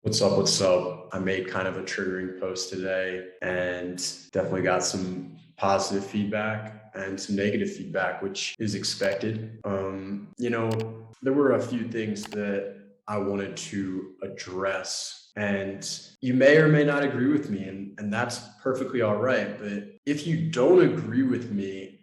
What's up? What's up? I made kind of a triggering post today and definitely got some positive feedback and some negative feedback, which is expected. There were a few things that I wanted to address, and you may or may not agree with me, and that's perfectly all right. But if you don't agree with me,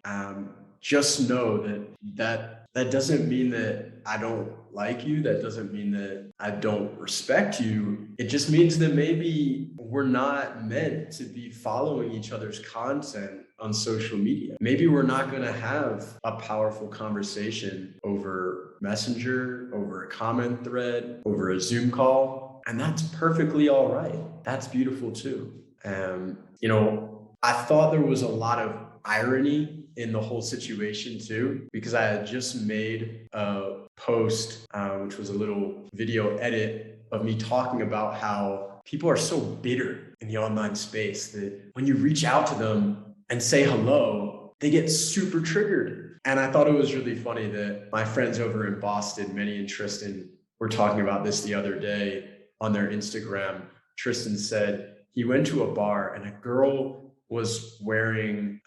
just know that doesn't mean that I don't like you. That doesn't mean that I don't respect you. It just means that maybe we're not meant to be following each other's content on social media. Maybe we're not going to have a powerful conversation over Messenger, over a comment thread, over a Zoom call. And that's perfectly all right. That's beautiful too. I thought there was a lot of irony in the whole situation too, because I had just made a post, which was a little video edit of me talking about how people are so bitter in the online space that when you reach out to them and say hello, they get super triggered. And I thought it was really funny that my friends over in Boston, Manny and Tristan, were talking about this the other day on their Instagram. Tristan said he went to a bar and a girl was wearing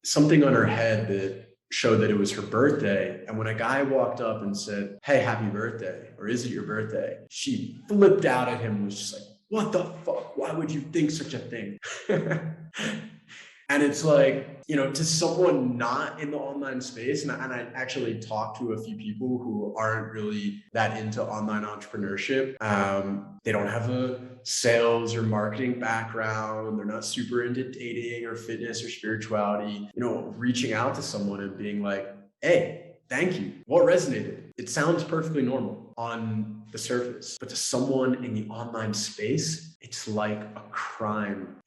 something on her head that showed that it was her birthday. And when a guy walked up and said, "Hey, happy birthday," or "Is it your birthday?" she flipped out at him and was just like, "What the fuck? Why would you think such a thing?" And it's like, to someone not in the online space, and I actually talked to a few people who aren't really that into online entrepreneurship. They don't have a sales or marketing background. They're not super into dating or fitness or spirituality. Reaching out to someone and being like, "Hey, thank you. What resonated?" It sounds perfectly normal on the surface, but to someone in the online space, it's like a crime.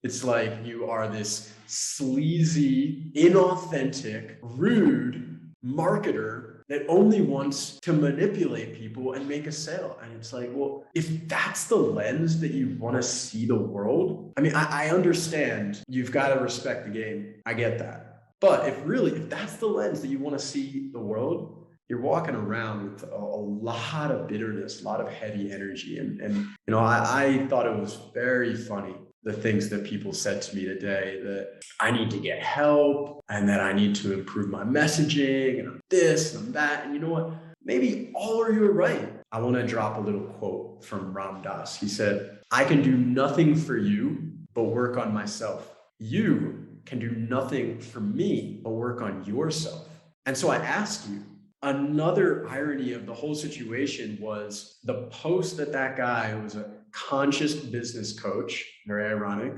It's like you are this sleazy, inauthentic, rude marketer that only wants to manipulate people and make a sale. And it's like, well, if that's the lens that you want to see the world, I understand you've got to respect the game. I get that. But if that's the lens that you want to see the world, you're walking around with a lot of bitterness, a lot of heavy energy. And I thought it was very funny, the things that people said to me today, that I need to get help and that I need to improve my messaging and I'm this and I'm that. And you know what? Maybe all of you are right. I want to drop a little quote from Ram Dass. He said, "I can do nothing for you but work on myself. You can do nothing for me but work on yourself." And so I ask you, another irony of the whole situation was the post that guy, who was a conscious business coach, very ironic,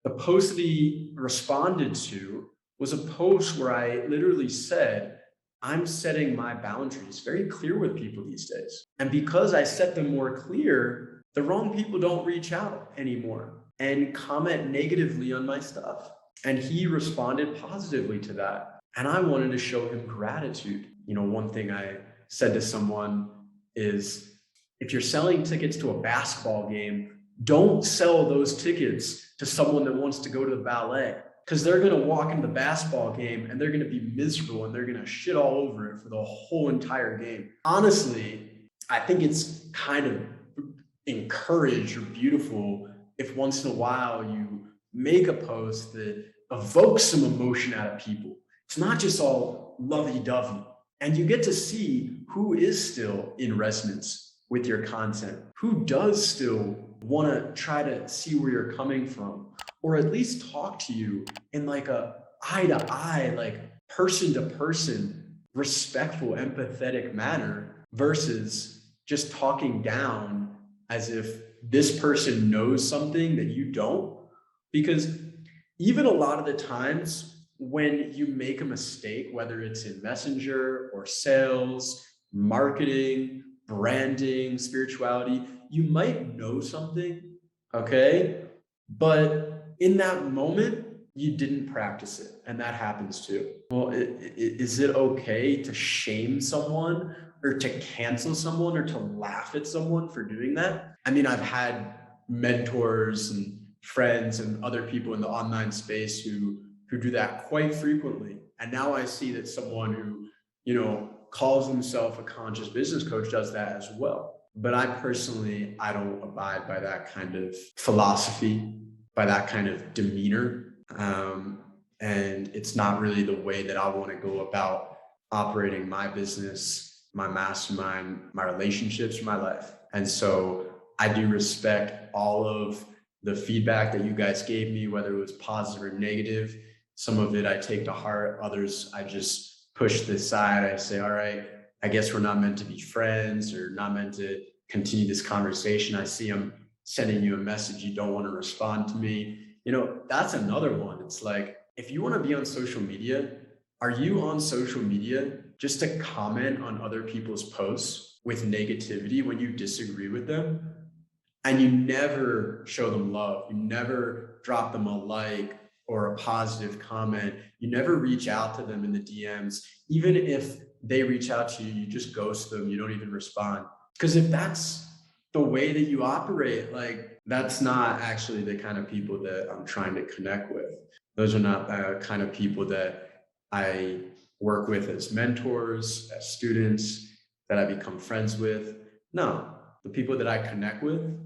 the post that he responded to was a post where I literally said, "I'm setting my boundaries very clear with people these days. And because I set them more clear, the wrong people don't reach out anymore and comment negatively on my stuff." And he responded positively to that. And I wanted to show him gratitude. One thing I said to someone is, if you're selling tickets to a basketball game, don't sell those tickets to someone that wants to go to the ballet, because they're going to walk into the basketball game and they're going to be miserable and they're going to shit all over it for the whole entire game. Honestly, I think it's kind of encouraged or beautiful if once in a while you make a post that evokes some emotion out of people. It's not just all lovey-dovey. And you get to see who is still in resonance with your content, who does still want to try to see where you're coming from, or at least talk to you in like a eye-to-eye, like person-to-person, respectful, empathetic manner, versus just talking down as if this person knows something that you don't. Because even a lot of the times when you make a mistake, whether it's in Messenger or sales, marketing, branding, spirituality, you might know something, okay? But in that moment, you didn't practice it, and that happens too. Well, is it okay to shame someone or to cancel someone or to laugh at someone for doing that? I've had mentors and friends and other people in the online space who do that quite frequently. And now I see that someone who, calls himself a conscious business coach does that as well. But I don't abide by that kind of philosophy, by that kind of demeanor. And it's not really the way that I want to go about operating my business, my mastermind, my relationships, my life. And so I do respect all of the feedback that you guys gave me, whether it was positive or negative. Some of it I take to heart, others I just push to the side. I say, all right, I guess we're not meant to be friends or not meant to continue this conversation. I see I'm sending you a message, you don't want to respond to me. That's another one. It's like, if you want to be on social media, are you on social media just to comment on other people's posts with negativity when you disagree with them? And you never show them love. You never drop them a like or a positive comment. You never reach out to them in the DMs. Even if they reach out to you, you just ghost them. You don't even respond. Because if that's the way that you operate, like, that's not actually the kind of people that I'm trying to connect with. Those are not the kind of people that I work with as mentors, as students, that I become friends with. No, the people that I connect with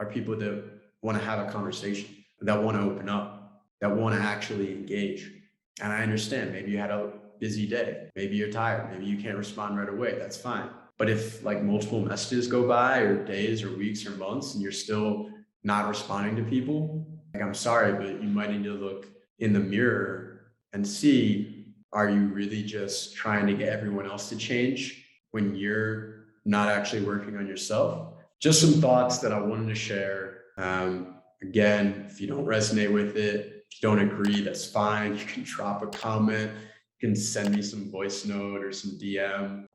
are people that want to have a conversation, that want to open up, that want to actually engage. And I understand, maybe you had a busy day, maybe you're tired, maybe you can't respond right away. That's fine. But if like multiple messages go by, or days or weeks or months, and you're still not responding to people, like, I'm sorry, but you might need to look in the mirror and see, are you really just trying to get everyone else to change when you're not actually working on yourself? Just some thoughts that I wanted to share. Again, if you don't resonate with it, if you don't agree, that's fine. You can drop a comment. You can send me some voice note or some DM.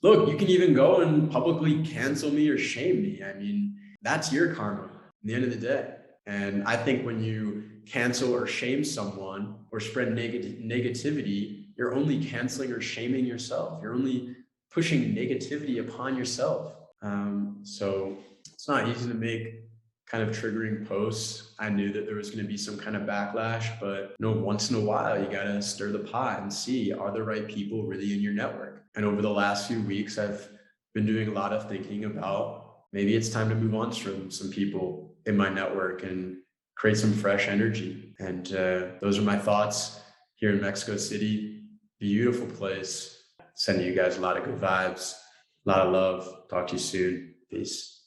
Look, you can even go and publicly cancel me or shame me. I mean, that's your karma at the end of the day. And I think when you cancel or shame someone or spread negativity, you're only canceling or shaming yourself. You're only pushing negativity upon yourself. So it's not easy to make kind of triggering posts. I knew that there was going to be some kind of backlash, but once in a while, you got to stir the pot and see, are the right people really in your network? And over the last few weeks, I've been doing a lot of thinking about, maybe it's time to move on from some people in my network and create some fresh energy. And those are my thoughts here in Mexico City. Beautiful place. Sending you guys a lot of good vibes, a lot of love. Talk to you soon. Peace.